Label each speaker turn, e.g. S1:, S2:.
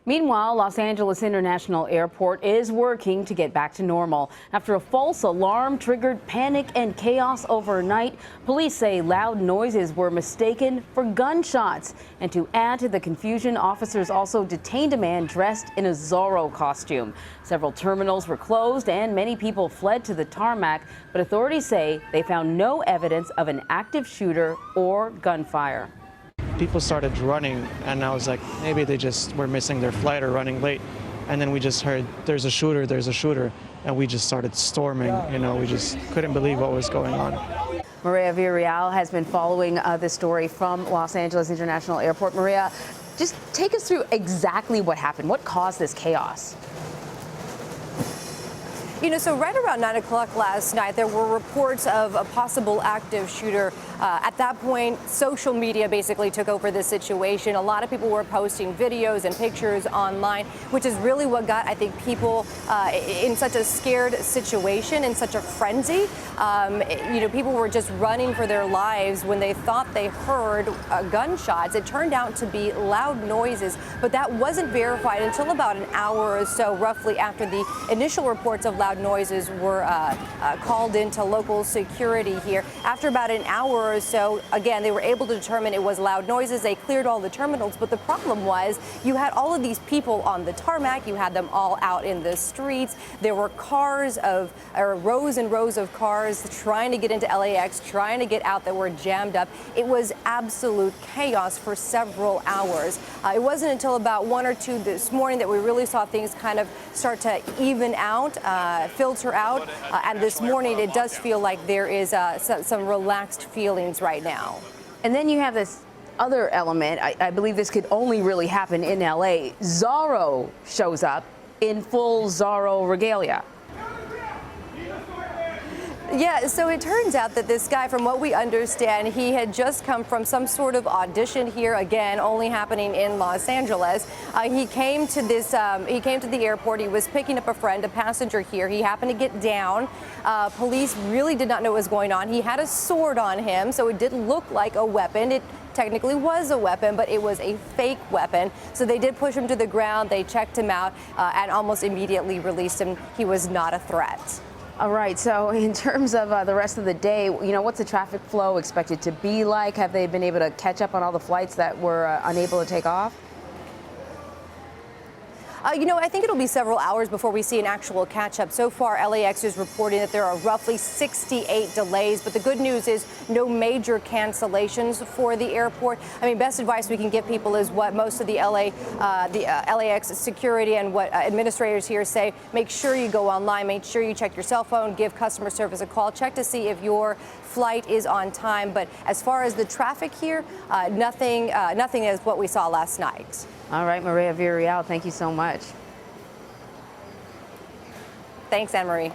S1: Meanwhile, Los Angeles International Airport is working to get back to normal. After a false alarm triggered panic and chaos overnight, police say loud noises were mistaken for gunshots. And to add to the confusion, officers also detained a man dressed in a Zorro costume. Several terminals were closed and many people fled to the tarmac, but authorities say they found no evidence of an active shooter or gunfire.
S2: People started running, and I was like, maybe they just were missing their flight or running late. And then we just heard, there's a shooter, and we just started storming. We just couldn't believe what was going on.
S1: Mireya Villarreal has been following this story from Los Angeles International Airport. Mireya, just take us through exactly what happened. What caused this chaos?
S3: So right around 9 o'clock last night, there were reports of a possible active shooter. At that point, social media basically took over the situation. A lot of people were posting videos and pictures online, which is really what got, I think, people in such a scared situation, in such a frenzy. People were just running for their lives when they thought they heard gunshots. It turned out to be loud noises, but that wasn't verified until about an hour or so, roughly after the initial reports of loud noises were called into local security here. After about an hour or so, again, they were able to determine it was loud noises. They cleared all the terminals, but the problem was you had all of these people on the tarmac. You had them all out in the streets. There were rows and rows of cars trying to get into LAX, trying to get out that were jammed up. It was absolute chaos for several hours. It wasn't until about 1 or 2 this morning that we really saw things kind of start to even out, filter out. And this morning, it does feel like there is some relaxed feelings right now.
S1: And then you have this other element. I believe this could only really happen in LA. Zorro shows up in full Zorro regalia.
S3: Yeah, so it turns out that this guy, from what we understand, he had just come from some sort of audition here, again, only happening in Los Angeles. He came to the airport. He was picking up a friend, a passenger here. He happened to get down. Police really did not know what was going on. He had a sword on him, so it did look like a weapon. It technically was a weapon, but it was a fake weapon. So they did push him to the ground. They checked him out and almost immediately released him. He was not a threat.
S1: All right, so in terms of the rest of the day, what's the traffic flow expected to be like? Have they been able to catch up on all the flights that were unable to take off?
S3: I think it'll be several hours before we see an actual catch-up. So far, LAX is reporting that there are roughly 68 delays, but the good news is no major cancellations for the airport. I mean, best advice we can give people is what most of the LAX security and what administrators here say. Make sure you go online, make sure you check your cell phone, give customer service a call, check to see if your flight is on time. But as far as the traffic here, nothing is what we saw last night.
S1: All right, Mireya Villarreal, thank you so much.
S3: Thanks, Anne Marie.